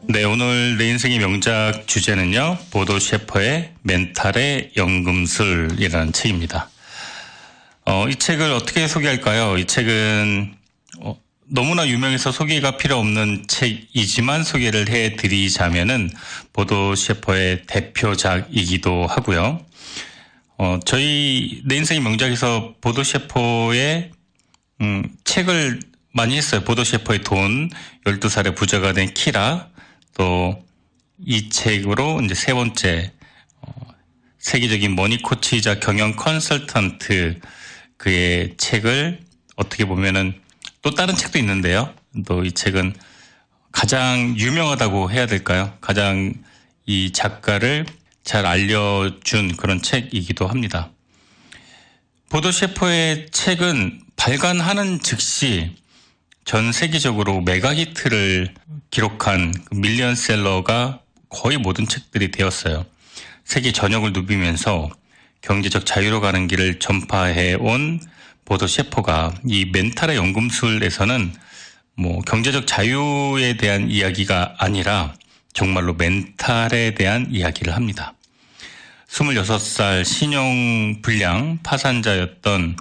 네, 오늘 내 인생의 명작 주제는요, 보도 셰퍼의 멘탈의 연금술이라는 책입니다. 이 책을 어떻게 소개할까요? 이 책은 너무나 유명해서 소개가 필요 없는 책이지만 소개를 해드리자면은 보도 셰퍼의 대표작이기도 하고요. 저희 내 인생의 명작에서 보도 셰퍼의 책을 많이 했어요. 보도 셰퍼의 돈, 12살의 부자가 된 키라, 또 이 책으로 이제 세 번째 세계적인 머니 코치이자 경영 컨설턴트 그의 책을 어떻게 보면은 또 다른 책도 있는데요. 또 이 책은 가장 유명하다고 해야 될까요? 가장 이 작가를 잘 알려준 그런 책이기도 합니다. 보도 셰퍼의 책은 발간하는 즉시 전 세계적으로 메가히트를 기록한 밀리언셀러가 거의 모든 책들이 되었어요. 세계 전역을 누비면서 경제적 자유로 가는 길을 전파해온 보도 셰퍼가 이 멘탈의 연금술에서는 경제적 자유에 대한 이야기가 아니라 정말로 멘탈에 대한 이야기를 합니다. 26살 신용불량 파산자였던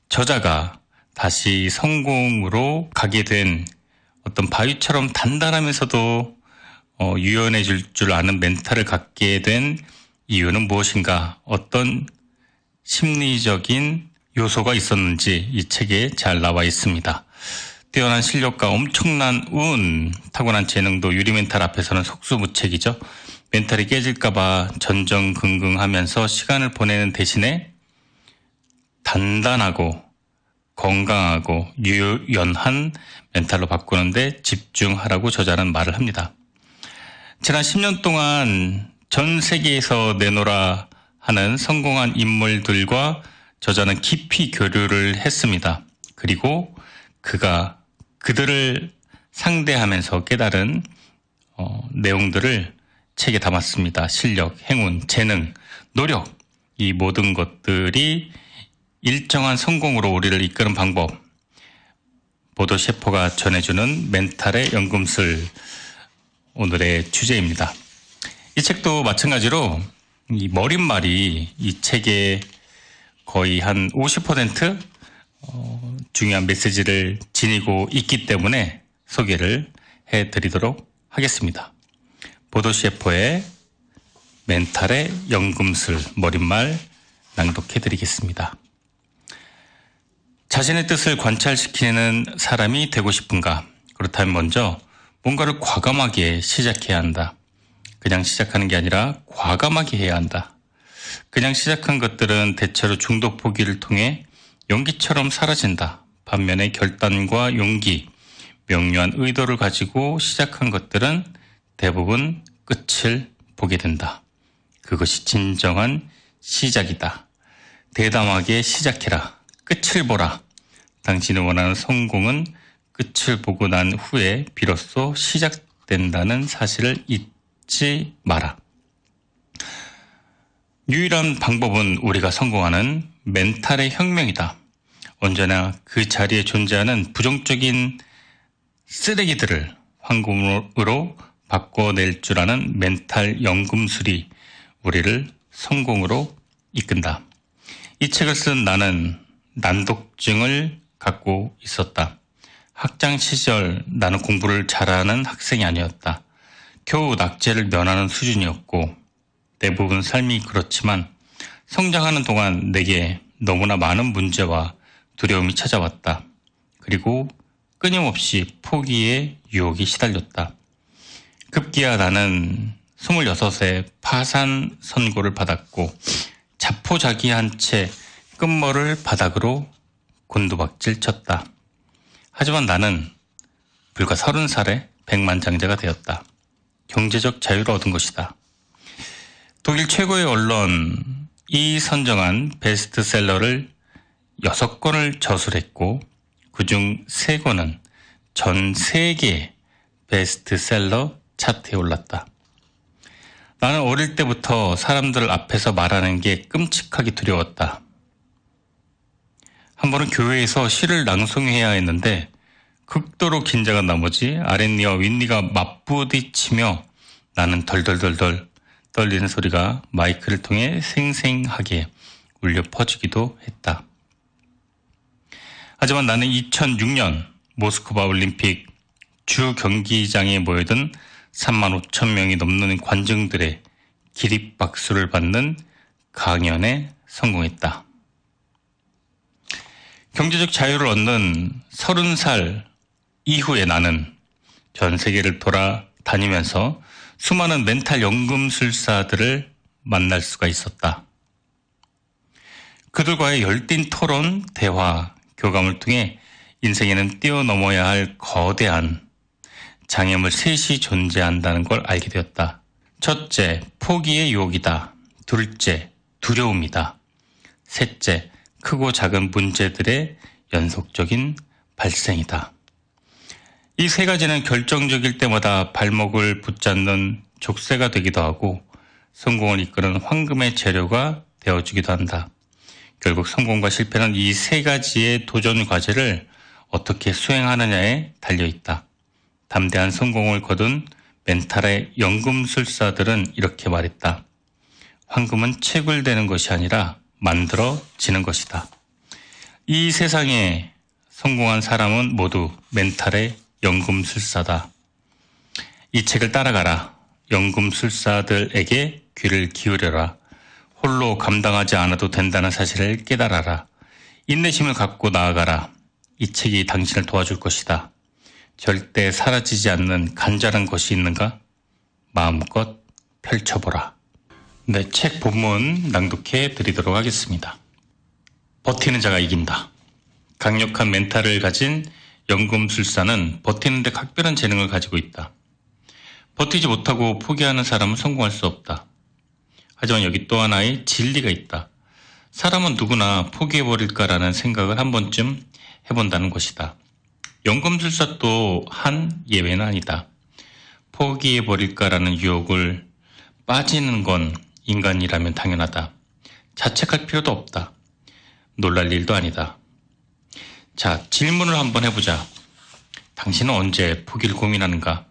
저자가 다시 성공으로 가게 된 어떤 바위처럼 단단하면서도 유연해질 줄 아는 멘탈을 갖게 된 이유는 무엇인가, 어떤 심리적인 요소가 있었는지 이 책에 잘 나와 있습니다. 뛰어난 실력과 엄청난 운, 타고난 재능도 유리 멘탈 앞에서는 속수무책이죠. 멘탈이 깨질까봐 전전긍긍하면서 시간을 보내는 대신에 단단하고 건강하고 유연한 멘탈로 바꾸는데 집중하라고 저자는 말을 합니다. 지난 10년 동안 전 세계에서 내놓으라 하는 성공한 인물들과 저자는 깊이 교류를 했습니다. 그리고 그가 그들을 상대하면서 깨달은 내용들을 책에 담았습니다. 실력, 행운, 재능, 노력, 이 모든 것들이 일정한 성공으로 우리를 이끄는 방법, 보도 셰퍼가 전해주는 멘탈의 연금술, 오늘의 주제입니다. 이 책도 마찬가지로 이 머릿말이 이 책의 거의 한 50% 중요한 메시지를 지니고 있기 때문에 소개를 해드리도록 하겠습니다. 보도 셰퍼의 멘탈의 연금술, 머릿말 낭독해드리겠습니다. 자신의 뜻을 관찰시키는 사람이 되고 싶은가? 그렇다면 먼저 뭔가를 과감하게 시작해야 한다. 그냥 시작하는 게 아니라 과감하게 해야 한다. 그냥 시작한 것들은 대체로 중독 포기를 통해 연기처럼 사라진다. 반면에 결단과 용기, 명료한 의도를 가지고 시작한 것들은 대부분 끝을 보게 된다. 그것이 진정한 시작이다. 대담하게 시작해라. 끝을 보라. 당신이 원하는 성공은 끝을 보고 난 후에 비로소 시작된다는 사실을 잊지 마라. 유일한 방법은 우리가 성공하는 멘탈의 혁명이다. 언제나 그 자리에 존재하는 부정적인 쓰레기들을 황금으로 바꿔낼 줄 아는 멘탈 연금술이 우리를 성공으로 이끈다. 이 책을 쓴 나는 난독증을 갖고 있었다. 학창 시절 나는 공부를 잘하는 학생이 아니었다. 겨우 낙제를 면하는 수준이었고 대부분 삶이 그렇지만 성장하는 동안 내게 너무나 많은 문제와 두려움이 찾아왔다. 그리고 끊임없이 포기의 유혹이 시달렸다. 급기야 나는 26에 파산 선고를 받았고 자포자기한 채 끝머를 바닥으로 곤두박질 쳤다. 하지만 나는 불과 30살에 백만장자가 되었다. 경제적 자유를 얻은 것이다. 독일 최고의 언론이 선정한 베스트셀러를 6권을 저술했고 그중 3권은 전 세계 베스트셀러 차트에 올랐다. 나는 어릴 때부터 사람들 앞에서 말하는 게 끔찍하게 두려웠다. 한 번은 교회에서 시를 낭송해야 했는데 극도로 긴장한 나머지 아랫니와 윗니가 맞부딪히며 나는 덜덜덜덜 떨리는 소리가 마이크를 통해 생생하게 울려 퍼지기도 했다. 하지만 나는 2006년 모스크바 올림픽 주 경기장에 모여든 3만 5천 명이 넘는 관중들의 기립박수를 받는 강연에 성공했다. 경제적 자유를 얻는 30살 이후에 나는 전 세계를 돌아다니면서 수많은 멘탈 연금술사들을 만날 수가 있었다. 그들과의 열띤 토론, 대화, 교감을 통해 인생에는 뛰어넘어야 할 거대한 장애물 셋이 존재한다는 걸 알게 되었다. 첫째, 포기의 유혹이다. 둘째, 두려움이다. 셋째, 크고 작은 문제들의 연속적인 발생이다. 이 세 가지는 결정적일 때마다 발목을 붙잡는 족쇄가 되기도 하고 성공을 이끄는 황금의 재료가 되어주기도 한다. 결국 성공과 실패는 이 세 가지의 도전 과제를 어떻게 수행하느냐에 달려있다. 담대한 성공을 거둔 멘탈의 연금술사들은 이렇게 말했다. 황금은 채굴되는 것이 아니라 만들어지는 것이다. 이 세상에 성공한 사람은 모두 멘탈의 연금술사다. 이 책을 따라가라. 연금술사들에게 귀를 기울여라. 홀로 감당하지 않아도 된다는 사실을 깨달아라. 인내심을 갖고 나아가라. 이 책이 당신을 도와줄 것이다. 절대 사라지지 않는 간절한 것이 있는가? 마음껏 펼쳐보라. 네, 책 본문 낭독해 드리도록 하겠습니다. 버티는 자가 이긴다. 강력한 멘탈을 가진 연금술사는 버티는 데 각별한 재능을 가지고 있다. 버티지 못하고 포기하는 사람은 성공할 수 없다. 하지만 여기 또 하나의 진리가 있다. 사람은 누구나 포기해버릴까라는 생각을 한 번쯤 해본다는 것이다. 연금술사 또 한 예외는 아니다. 포기해버릴까라는 유혹을 빠지는 건 인간이라면 당연하다. 자책할 필요도 없다. 놀랄 일도 아니다. 자, 질문을 한번 해보자. 당신은 언제 포기를 고민하는가?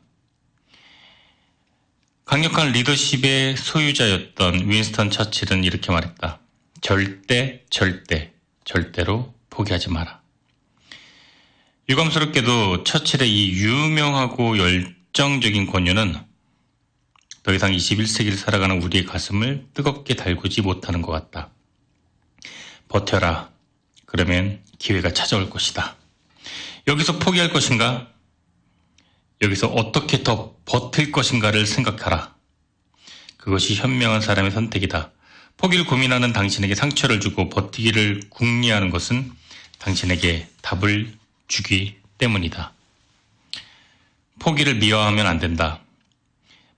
강력한 리더십의 소유자였던 윈스턴 처칠은 이렇게 말했다. 절대로 포기하지 마라. 유감스럽게도 처칠의 이 유명하고 열정적인 권유는 더 이상 21세기를 살아가는 우리의 가슴을 뜨겁게 달구지 못하는 것 같다. 버텨라. 그러면 기회가 찾아올 것이다. 여기서 포기할 것인가? 여기서 어떻게 더 버틸 것인가를 생각하라. 그것이 현명한 사람의 선택이다. 포기를 고민하는 당신에게 상처를 주고 버티기를 궁리하는 것은 당신에게 답을 주기 때문이다. 포기를 미화하면 안 된다.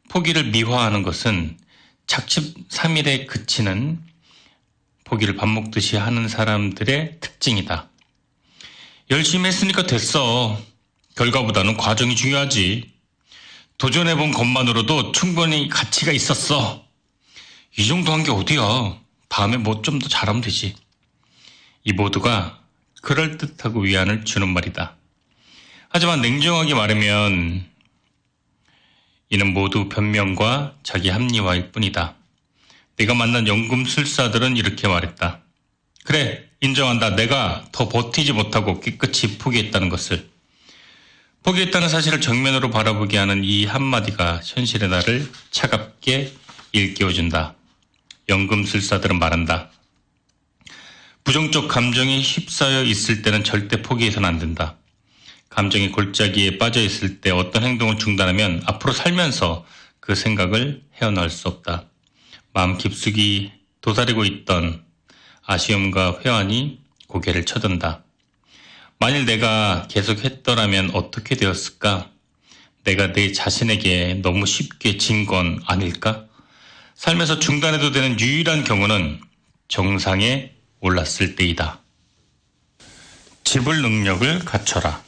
포기를 미화하는 것은 작심삼일에 그치는 포기를 밥 먹듯이 하는 사람들의 특징이다. 열심히 했으니까 됐어. 결과보다는 과정이 중요하지. 도전해본 것만으로도 충분히 가치가 있었어. 이 정도 한 게 어디야. 다음에 뭐 좀 더 잘하면 되지. 이 모두가 그럴듯하고 위안을 주는 말이다. 하지만 냉정하게 말하면 이는 모두 변명과 자기 합리화일 뿐이다. 내가 만난 연금술사들은 이렇게 말했다. 그래, 인정한다. 내가 더 버티지 못하고 깨끗이 포기했다는 것을. 포기했다는 사실을 정면으로 바라보게 하는 이 한마디가 현실의 나를 차갑게 일깨워준다. 연금술사들은 말한다. 부정적 감정에 휩싸여 있을 때는 절대 포기해서는 안 된다. 감정의 골짜기에 빠져 있을 때 어떤 행동을 중단하면 앞으로 살면서 그 생각을 헤어나올 수 없다. 마음 깊숙이 도사리고 있던 아쉬움과 회한이 고개를 쳐든다. 만일 내가 계속했더라면 어떻게 되었을까? 내가 내 자신에게 너무 쉽게 진 건 아닐까? 삶에서 중단해도 되는 유일한 경우는 정상에 올랐을 때이다. 지불 능력을 갖춰라.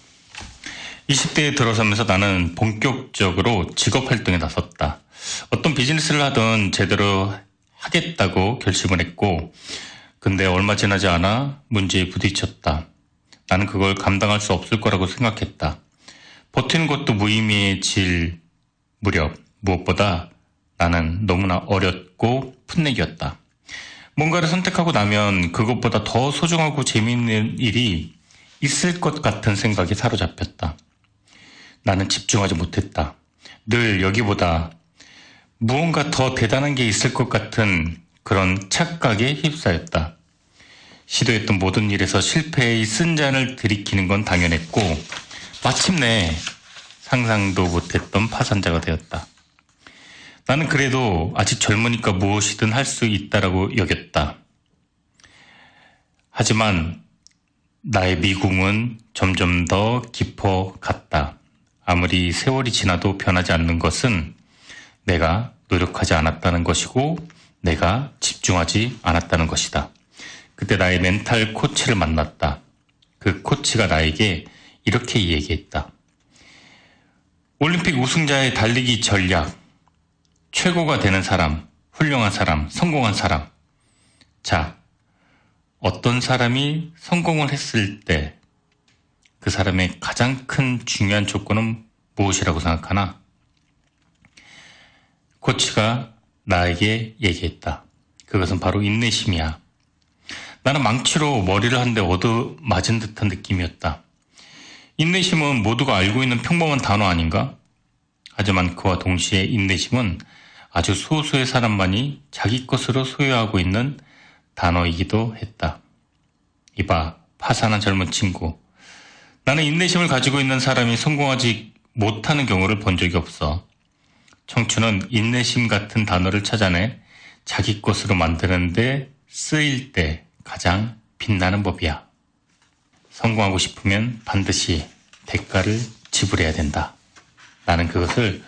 20대에 들어서면서 나는 본격적으로 직업활동에 나섰다. 어떤 비즈니스를 하든 제대로 하겠다고 결심을 했고, 근데 얼마 지나지 않아 문제에 부딪혔다. 나는 그걸 감당할 수 없을 거라고 생각했다. 버티는 것도 무의미해질 무렵 무엇보다 나는 너무나 어렸고 풋내기였다. 뭔가를 선택하고 나면 그것보다 더 소중하고 재미있는 일이 있을 것 같은 생각에 사로잡혔다. 나는 집중하지 못했다. 늘 여기보다 무언가 더 대단한 게 있을 것 같은 그런 착각에 휩싸였다. 시도했던 모든 일에서 실패의 쓴잔을 들이키는 건 당연했고 마침내 상상도 못했던 파산자가 되었다. 나는 그래도 아직 젊으니까 무엇이든 할 수 있다라고 여겼다. 하지만 나의 미궁은 점점 더 깊어갔다. 아무리 세월이 지나도 변하지 않는 것은 내가 노력하지 않았다는 것이고 내가 집중하지 않았다는 것이다. 그때 나의 멘탈 코치를 만났다. 그 코치가 나에게 이렇게 얘기했다. 올림픽 우승자의 달리기 전략, 최고가 되는 사람, 훌륭한 사람, 성공한 사람. 자, 어떤 사람이 성공을 했을 때 그 사람의 가장 큰 중요한 조건은 무엇이라고 생각하나? 코치가 나에게 얘기했다. 그것은 바로 인내심이야. 나는 망치로 머리를 한 대 얻어맞은 듯한 느낌이었다. 인내심은 모두가 알고 있는 평범한 단어 아닌가? 하지만 그와 동시에 인내심은 아주 소수의 사람만이 자기 것으로 소유하고 있는 단어이기도 했다. 이봐, 파산한 젊은 친구. 나는 인내심을 가지고 있는 사람이 성공하지 못하는 경우를 본 적이 없어. 청춘은 인내심 같은 단어를 찾아내 자기 것으로 만드는데 쓰일 때 가장 빛나는 법이야. 성공하고 싶으면 반드시 대가를 지불해야 된다. 나는 그것을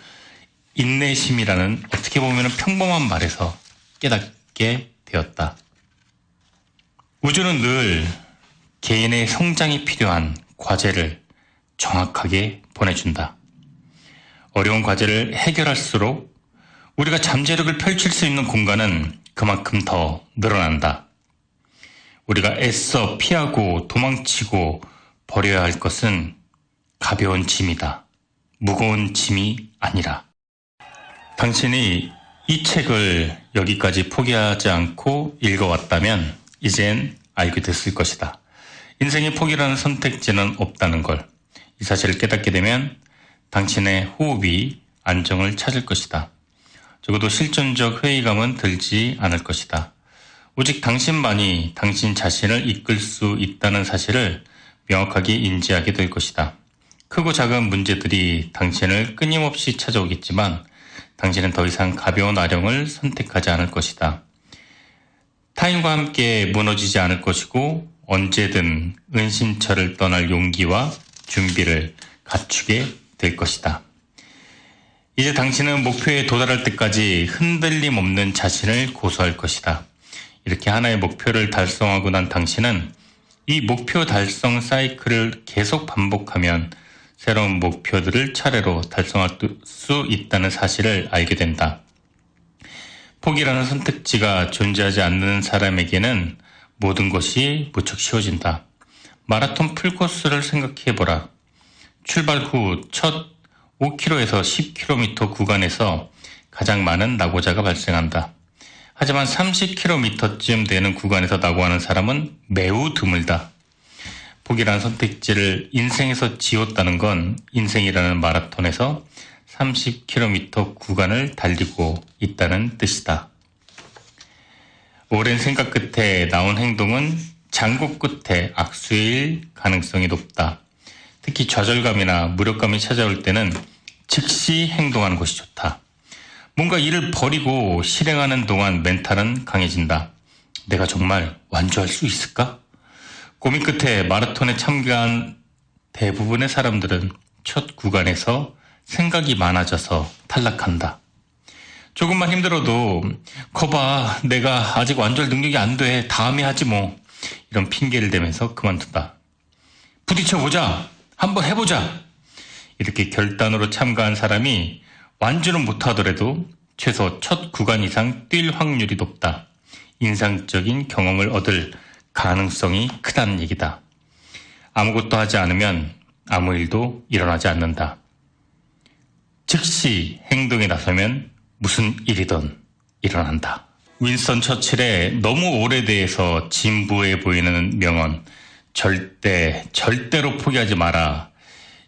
인내심이라는 어떻게 보면 평범한 말에서 깨닫게 되었다. 우주는 늘 개인의 성장이 필요한 과제를 정확하게 보내준다. 어려운 과제를 해결할수록 우리가 잠재력을 펼칠 수 있는 공간은 그만큼 더 늘어난다. 우리가 애써 피하고 도망치고 버려야 할 것은 가벼운 짐이다. 무거운 짐이 아니라. 당신이 이 책을 여기까지 포기하지 않고 읽어왔다면 이젠 알게 됐을 것이다. 인생의 포기라는 선택지는 없다는 걸. 이 사실을 깨닫게 되면 당신의 호흡이 안정을 찾을 것이다. 적어도 실존적 회의감은 들지 않을 것이다. 오직 당신만이 당신 자신을 이끌 수 있다는 사실을 명확하게 인지하게 될 것이다. 크고 작은 문제들이 당신을 끊임없이 찾아오겠지만 당신은 더 이상 가벼운 아령을 선택하지 않을 것이다. 타인과 함께 무너지지 않을 것이고 언제든 은신처를 떠날 용기와 준비를 갖추게 될 것이다. 이제 당신은 목표에 도달할 때까지 흔들림 없는 자신을 고수할 것이다. 이렇게 하나의 목표를 달성하고 난 당신은 이 목표 달성 사이클을 계속 반복하면 새로운 목표들을 차례로 달성할 수 있다는 사실을 알게 된다. 포기라는 선택지가 존재하지 않는 사람에게는 모든 것이 무척 쉬워진다. 마라톤 풀코스를 생각해보라. 출발 후 첫 5km에서 10km 구간에서 가장 많은 낙오자가 발생한다. 하지만 30km쯤 되는 구간에서 낙오하는 사람은 매우 드물다. 포기라는 선택지를 인생에서 지웠다는 건 인생이라는 마라톤에서 30km 구간을 달리고 있다는 뜻이다. 오랜 생각 끝에 나온 행동은 장고 끝에 악수일 가능성이 높다. 특히 좌절감이나 무력감이 찾아올 때는 즉시 행동하는 것이 좋다. 뭔가 일을 버리고 실행하는 동안 멘탈은 강해진다. 내가 정말 완주할 수 있을까? 고민 끝에 마라톤에 참가한 대부분의 사람들은 첫 구간에서 생각이 많아져서 탈락한다. 조금만 힘들어도 거봐, 내가 아직 완주할 능력이 안 돼. 다음에 하지 뭐. 이런 핑계를 대면서 그만둔다. 부딪혀보자. 한번 해보자. 이렇게 결단으로 참가한 사람이 완주는 못하더라도 최소 첫 구간 이상 뛸 확률이 높다. 인상적인 경험을 얻을 가능성이 크다는 얘기다. 아무것도 하지 않으면 아무 일도 일어나지 않는다. 즉시 행동에 나서면 무슨 일이든 일어난다. 윈스턴 처칠의 너무 오래돼서 진부해 보이는 명언, 절대로 포기하지 마라.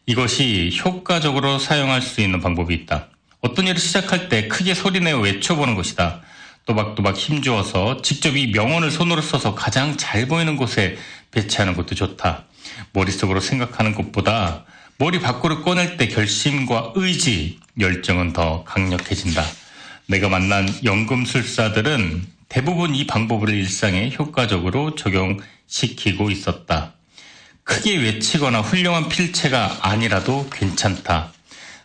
이것이 효과적으로 사용할 수 있는 방법이 있다. 어떤 일을 시작할 때 크게 소리내어 외쳐보는 것이다. 또박또박 힘주어서 직접 이 명언을 손으로 써서 가장 잘 보이는 곳에 배치하는 것도 좋다. 머릿속으로 생각하는 것보다 머리 밖으로 꺼낼 때 결심과 의지, 열정은 더 강력해진다. 내가 만난 연금술사들은 대부분 이 방법을 일상에 효과적으로 적용시키고 있었다. 크게 외치거나 훌륭한 필체가 아니라도 괜찮다.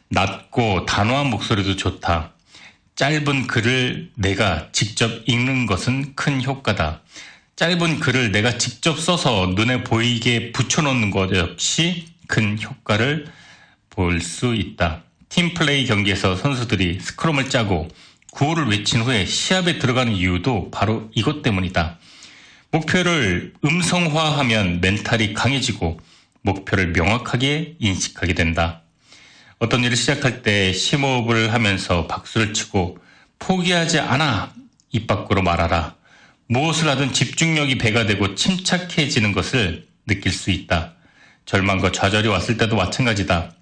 낮고 단호한 목소리도 좋다. 짧은 글을 내가 직접 읽는 것은 큰 효과다. 짧은 글을 내가 직접 써서 눈에 보이게 붙여놓는 것 역시 큰 효과를 볼 수 있다. 팀플레이 경기에서 선수들이 스크럼을 짜고 구호를 외친 후에 시합에 들어가는 이유도 바로 이것 때문이다. 목표를 음성화하면 멘탈이 강해지고 목표를 명확하게 인식하게 된다. 어떤 일을 시작할 때 심호흡을 하면서 박수를 치고 포기하지 않아 입 밖으로 말하라. 무엇을 하든 집중력이 배가 되고 침착해지는 것을 느낄 수 있다. 절망과 좌절이 왔을 때도 마찬가지다.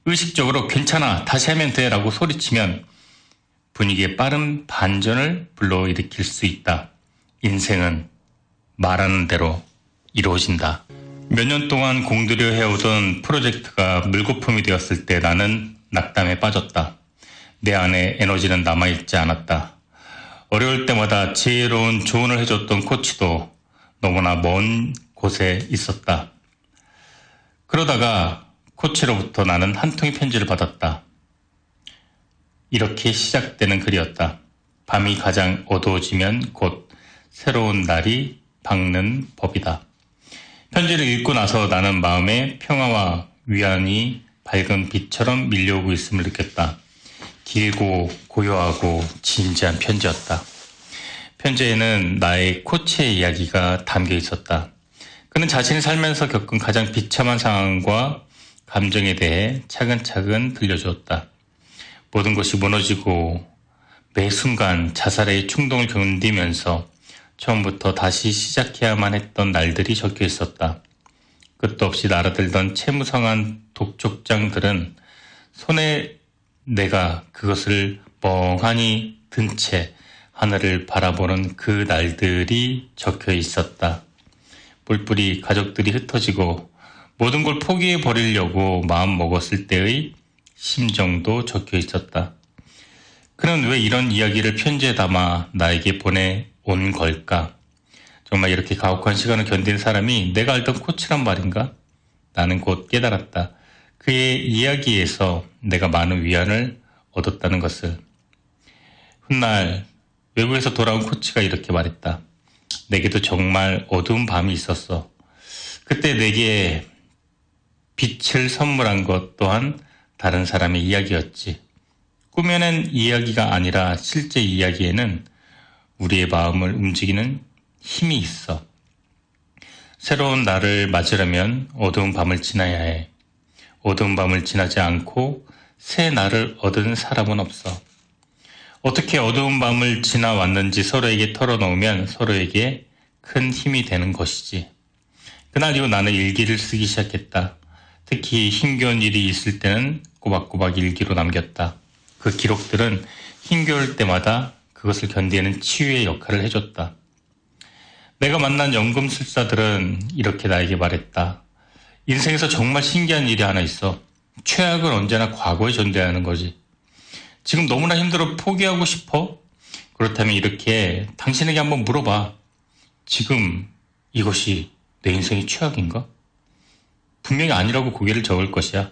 의식적으로 괜찮아, 다시 하면 돼 라고 소리치면 분위기에 빠른 반전을 불러일으킬 수 있다. 인생은 말하는 대로 이루어진다. 몇 년 동안 공들여 해오던 프로젝트가 물거품이 되었을 때 나는 낙담에 빠졌다. 내 안에 에너지는 남아있지 않았다. 어려울 때마다 지혜로운 조언을 해줬던 코치도 너무나 먼 곳에 있었다. 그러다가 코치로부터 나는 한 통의 편지를 받았다. 이렇게 시작되는 글이었다. 밤이 가장 어두워지면 곧 새로운 날이 밝는 법이다. 편지를 읽고 나서 나는 마음에 평화와 위안이 밝은 빛처럼 밀려오고 있음을 느꼈다. 길고 고요하고 진지한 편지였다. 편지에는 나의 코치의 이야기가 담겨 있었다. 그는 자신이 살면서 겪은 가장 비참한 상황과 감정에 대해 차근차근 들려주었다. 모든 것이 무너지고 매 순간 자살의 충동을 견디면서 처음부터 다시 시작해야만 했던 날들이 적혀 있었다. 끝도 없이 날아들던 채무성한 독촉장들은 손에 내가 그것을 멍하니 든 채 하늘을 바라보는 그 날들이 적혀 있었다. 뿔뿔이 가족들이 흩어지고 모든 걸 포기해 버리려고 마음 먹었을 때의 심정도 적혀 있었다. 그는 왜 이런 이야기를 편지에 담아 나에게 보내온 걸까? 정말 이렇게 가혹한 시간을 견딘 사람이 내가 알던 코치란 말인가? 나는 곧 깨달았다. 그의 이야기에서 내가 많은 위안을 얻었다는 것을. 훗날 외국에서 돌아온 코치가 이렇게 말했다. 내게도 정말 어두운 밤이 있었어. 그때 내게 빛을 선물한 것 또한 다른 사람의 이야기였지. 꾸며낸 이야기가 아니라 실제 이야기에는 우리의 마음을 움직이는 힘이 있어. 새로운 날을 맞으려면 어두운 밤을 지나야 해. 어두운 밤을 지나지 않고 새 날을 얻은 사람은 없어. 어떻게 어두운 밤을 지나왔는지 서로에게 털어놓으면 서로에게 큰 힘이 되는 것이지. 그날 이후 나는 일기를 쓰기 시작했다. 특히 힘겨운 일이 있을 때는 꼬박꼬박 일기로 남겼다. 그 기록들은 힘겨울 때마다 그것을 견디는 치유의 역할을 해줬다. 내가 만난 연금술사들은 이렇게 나에게 말했다. 인생에서 정말 신기한 일이 하나 있어. 최악은 언제나 과거에 존재하는 거지. 지금 너무나 힘들어 포기하고 싶어? 그렇다면 이렇게 당신에게 한번 물어봐. 지금 이것이 내 인생의 최악인가? 분명히 아니라고 고개를 저을 것이야.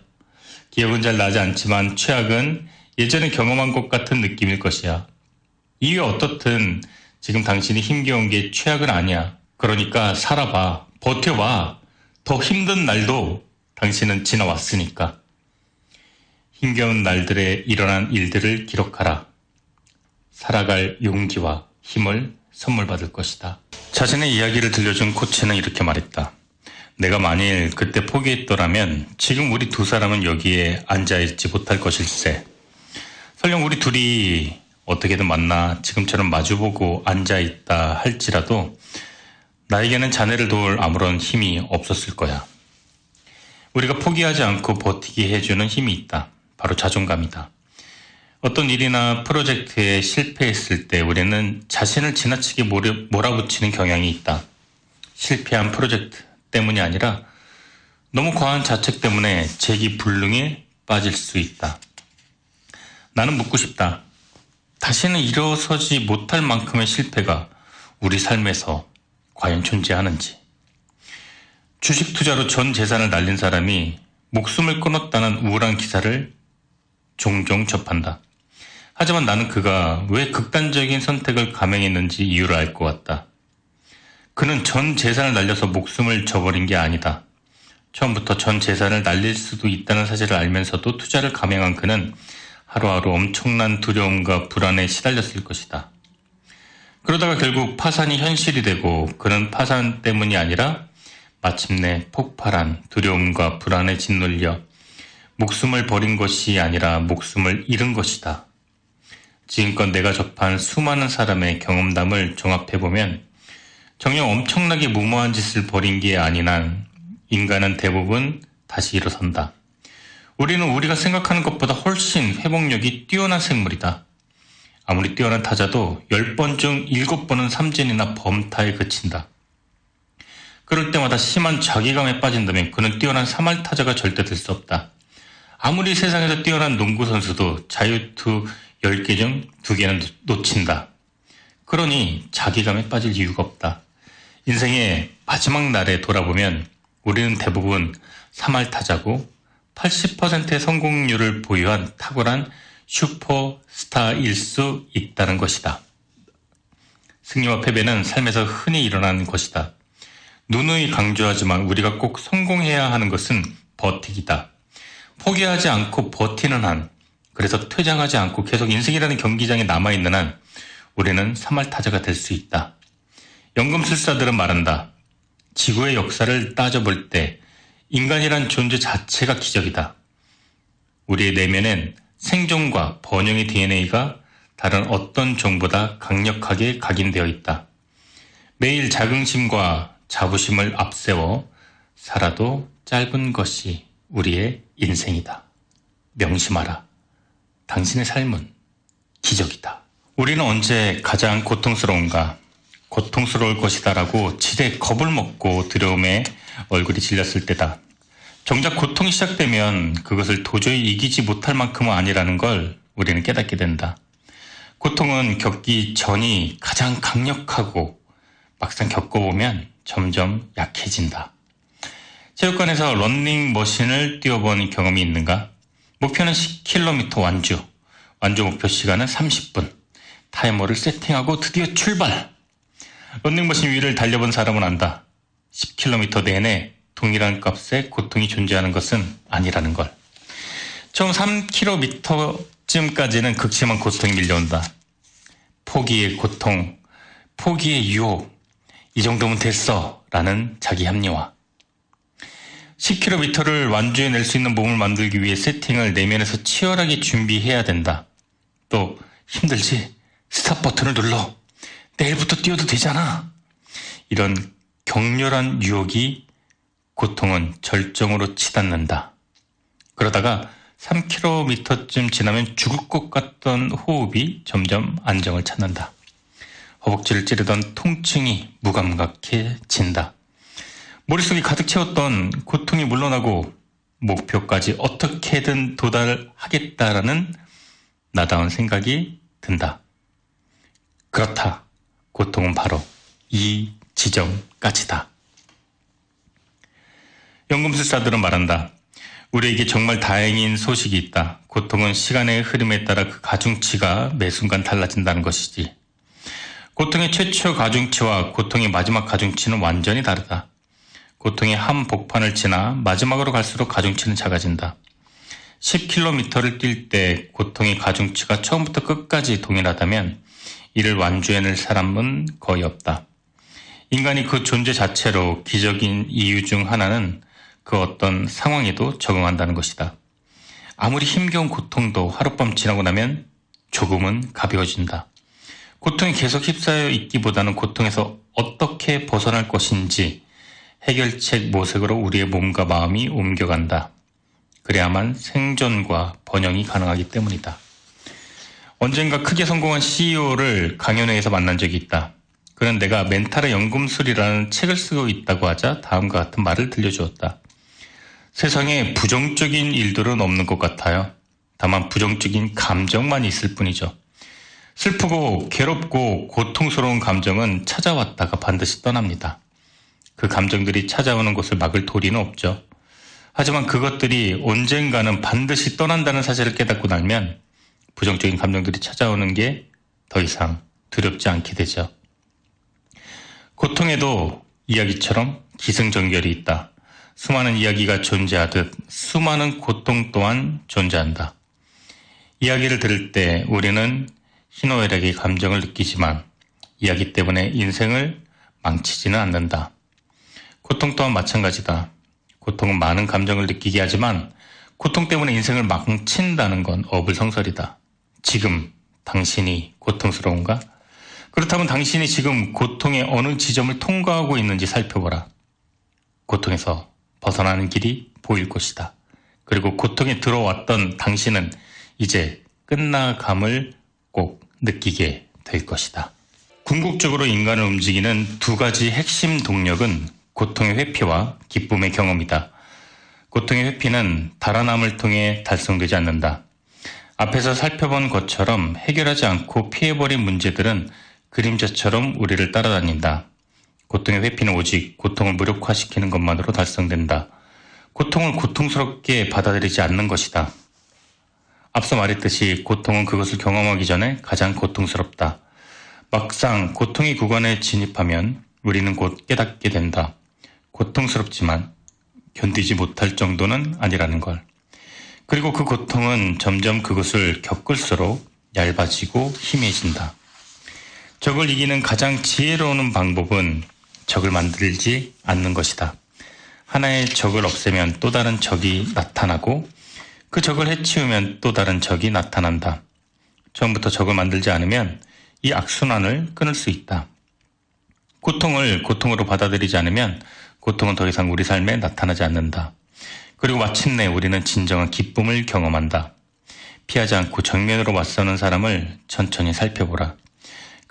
기억은 잘 나지 않지만 최악은 예전에 경험한 것 같은 느낌일 것이야. 이유 어떻든 지금 당신이 힘겨운 게 최악은 아니야. 그러니까 살아봐. 버텨봐. 더 힘든 날도 당신은 지나왔으니까. 힘겨운 날들에 일어난 일들을 기록하라. 살아갈 용기와 힘을 선물 받을 것이다. 자신의 이야기를 들려준 코치는 이렇게 말했다. 내가 만일 그때 포기했더라면 지금 우리 두 사람은 여기에 앉아있지 못할 것일세. 설령 우리 둘이 어떻게든 만나 지금처럼 마주보고 앉아있다 할지라도 나에게는 자네를 도울 아무런 힘이 없었을 거야. 우리가 포기하지 않고 버티게 해주는 힘이 있다. 바로 자존감이다. 어떤 일이나 프로젝트에 실패했을 때 우리는 자신을 지나치게 몰아붙이는 경향이 있다. 실패한 프로젝트 때문이 아니라 너무 과한 자책 때문에 재기불능에 빠질 수 있다. 나는 묻고 싶다. 다시는 일어서지 못할 만큼의 실패가 우리 삶에서 과연 존재하는지. 주식 투자로 전 재산을 날린 사람이 목숨을 끊었다는 우울한 기사를 종종 접한다. 하지만 나는 그가 왜 극단적인 선택을 감행했는지 이유를 알 것 같다. 그는 전 재산을 날려서 목숨을 저버린 게 아니다. 처음부터 전 재산을 날릴 수도 있다는 사실을 알면서도 투자를 감행한 그는 하루하루 엄청난 두려움과 불안에 시달렸을 것이다. 그러다가 결국 파산이 현실이 되고 그는 파산 때문이 아니라 마침내 폭발한 두려움과 불안에 짓눌려 목숨을 버린 것이 아니라 목숨을 잃은 것이다. 지금껏 내가 접한 수많은 사람의 경험담을 종합해보면 정녕 엄청나게 무모한 짓을 벌인 게 아닌 한 인간은 대부분 다시 일어선다. 우리는 우리가 생각하는 것보다 훨씬 회복력이 뛰어난 생물이다. 아무리 뛰어난 타자도 10번 중 7번은 삼진이나 범타에 그친다. 그럴 때마다 심한 자괴감에 빠진다면 그는 뛰어난 3할 타자가 절대 될 수 없다. 아무리 세상에서 뛰어난 농구 선수도 자유투 10개 중 2개는 놓친다. 그러니 자괴감에 빠질 이유가 없다. 인생의 마지막 날에 돌아보면 우리는 대부분 3할 타자고 80%의 성공률을 보유한 탁월한 슈퍼스타일 수 있다는 것이다. 승리와 패배는 삶에서 흔히 일어나는 것이다. 누누이 강조하지만 우리가 꼭 성공해야 하는 것은 버티기다. 포기하지 않고 버티는 한, 그래서 퇴장하지 않고 계속 인생이라는 경기장에 남아있는 한 우리는 3할 타자가 될 수 있다. 연금술사들은 말한다. 지구의 역사를 따져볼 때 인간이란 존재 자체가 기적이다. 우리의 내면엔 생존과 번영의 DNA가 다른 어떤 종보다 강력하게 각인되어 있다. 매일 자긍심과 자부심을 앞세워 살아도 짧은 것이 우리의 인생이다. 명심하라. 당신의 삶은 기적이다. 우리는 언제 가장 고통스러운가? 고통스러울 것이다라고 지레 겁을 먹고 두려움에 얼굴이 질렸을 때다. 정작 고통이 시작되면 그것을 도저히 이기지 못할 만큼은 아니라는 걸 우리는 깨닫게 된다. 고통은 겪기 전이 가장 강력하고 막상 겪어보면 점점 약해진다. 체육관에서 런닝머신을 뛰어본 경험이 있는가? 목표는 10km 완주. 완주 목표 시간은 30분. 타이머를 세팅하고 드디어 출발! 런닝머신 위를 달려본 사람은 안다. 10km 내내 동일한 값의 고통이 존재하는 것은 아니라는 걸. 처음 3km쯤까지는 극심한 고통이 밀려온다. 포기의 고통, 포기의 유혹, 이 정도면 됐어 라는 자기 합리화. 10km를 완주해낼 수 있는 몸을 만들기 위해 세팅을 내면에서 치열하게 준비해야 된다. 또 힘들지? 스탑 버튼을 눌러. 내일부터 뛰어도 되잖아. 이런 격렬한 유혹이 고통은 절정으로 치닫는다. 그러다가 3km쯤 지나면 죽을 것 같던 호흡이 점점 안정을 찾는다. 허벅지를 찌르던 통증이 무감각해진다. 머릿속이 가득 채웠던 고통이 물러나고 목표까지 어떻게든 도달하겠다라는 나다운 생각이 든다. 그렇다. 고통은 바로 이 지점까지다. 연금술사들은 말한다. 우리에게 정말 다행인 소식이 있다. 고통은 시간의 흐름에 따라 그 가중치가 매 순간 달라진다는 것이지. 고통의 최초 가중치와 고통의 마지막 가중치는 완전히 다르다. 고통의 한 복판을 지나 마지막으로 갈수록 가중치는 작아진다. 10km를 뛸 때 고통의 가중치가 처음부터 끝까지 동일하다면 이를 완주해낼 사람은 거의 없다. 인간이 그 존재 자체로 기적인 이유 중 하나는 그 어떤 상황에도 적응한다는 것이다. 아무리 힘겨운 고통도 하룻밤 지나고 나면 조금은 가벼워진다. 고통이 계속 휩싸여 있기보다는 고통에서 어떻게 벗어날 것인지 해결책 모색으로 우리의 몸과 마음이 옮겨간다. 그래야만 생존과 번영이 가능하기 때문이다. 언젠가 크게 성공한 CEO를 강연회에서 만난 적이 있다. 그는 내가 멘탈의 연금술이라는 책을 쓰고 있다고 하자 다음과 같은 말을 들려주었다. 세상에 부정적인 일들은 없는 것 같아요. 다만 부정적인 감정만 있을 뿐이죠. 슬프고 괴롭고 고통스러운 감정은 찾아왔다가 반드시 떠납니다. 그 감정들이 찾아오는 것을 막을 도리는 없죠. 하지만 그것들이 언젠가는 반드시 떠난다는 사실을 깨닫고 나면 부정적인 감정들이 찾아오는 게 더 이상 두렵지 않게 되죠. 고통에도 이야기처럼 기승전결이 있다. 수많은 이야기가 존재하듯 수많은 고통 또한 존재한다. 이야기를 들을 때 우리는 희노애락의 감정을 느끼지만 이야기 때문에 인생을 망치지는 않는다. 고통 또한 마찬가지다. 고통은 많은 감정을 느끼게 하지만 고통 때문에 인생을 망친다는 건 어불성설이다. 지금 당신이 고통스러운가? 그렇다면 당신이 지금 고통의 어느 지점을 통과하고 있는지 살펴보라. 고통에서 벗어나는 길이 보일 것이다. 그리고 고통에 들어왔던 당신은 이제 끝나감을 꼭 느끼게 될 것이다. 궁극적으로 인간을 움직이는 두 가지 핵심 동력은 고통의 회피와 기쁨의 경험이다. 고통의 회피는 달아남을 통해 달성되지 않는다. 앞에서 살펴본 것처럼 해결하지 않고 피해버린 문제들은 그림자처럼 우리를 따라다닌다. 고통의 회피는 오직 고통을 무력화시키는 것만으로 달성된다. 고통을 고통스럽게 받아들이지 않는 것이다. 앞서 말했듯이 고통은 그것을 경험하기 전에 가장 고통스럽다. 막상 고통의 구간에 진입하면 우리는 곧 깨닫게 된다. 고통스럽지만 견디지 못할 정도는 아니라는 걸. 그리고 그 고통은 점점 그것을 겪을수록 얇아지고 희미해진다. 적을 이기는 가장 지혜로운 방법은 적을 만들지 않는 것이다. 하나의 적을 없애면 또 다른 적이 나타나고 그 적을 해치우면 또 다른 적이 나타난다. 처음부터 적을 만들지 않으면 이 악순환을 끊을 수 있다. 고통을 고통으로 받아들이지 않으면 고통은 더 이상 우리 삶에 나타나지 않는다. 그리고 마침내 우리는 진정한 기쁨을 경험한다. 피하지 않고 정면으로 맞서는 사람을 천천히 살펴보라.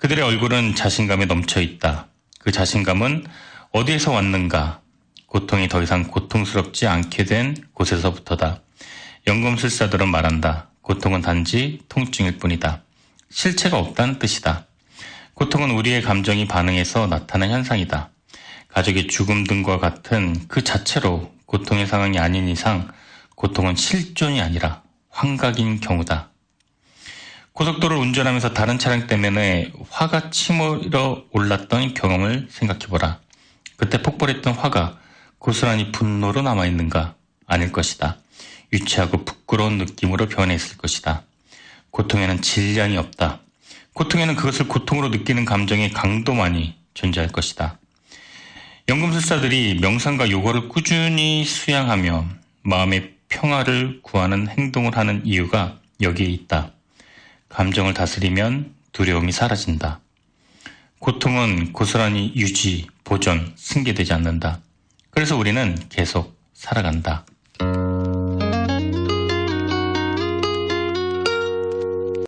그들의 얼굴은 자신감에 넘쳐 있다. 그 자신감은 어디에서 왔는가? 고통이 더 이상 고통스럽지 않게 된 곳에서부터다. 연금술사들은 말한다. 고통은 단지 통증일 뿐이다. 실체가 없다는 뜻이다. 고통은 우리의 감정이 반응해서 나타난 현상이다. 가족의 죽음 등과 같은 그 자체로 고통의 상황이 아닌 이상 고통은 실존이 아니라 환각인 경우다. 고속도로를 운전하면서 다른 차량 때문에 화가 치밀어 올랐던 경험을 생각해보라. 그때 폭발했던 화가 고스란히 분노로 남아있는가? 아닐 것이다. 유치하고 부끄러운 느낌으로 변했을 것이다. 고통에는 질량이 없다. 고통에는 그것을 고통으로 느끼는 감정의 강도만이 존재할 것이다. 연금술사들이 명상과 요가를 꾸준히 수양하며 마음의 평화를 구하는 행동을 하는 이유가 여기에 있다. 감정을 다스리면 두려움이 사라진다. 고통은 고스란히 유지, 보존, 승계되지 않는다. 그래서 우리는 계속 살아간다.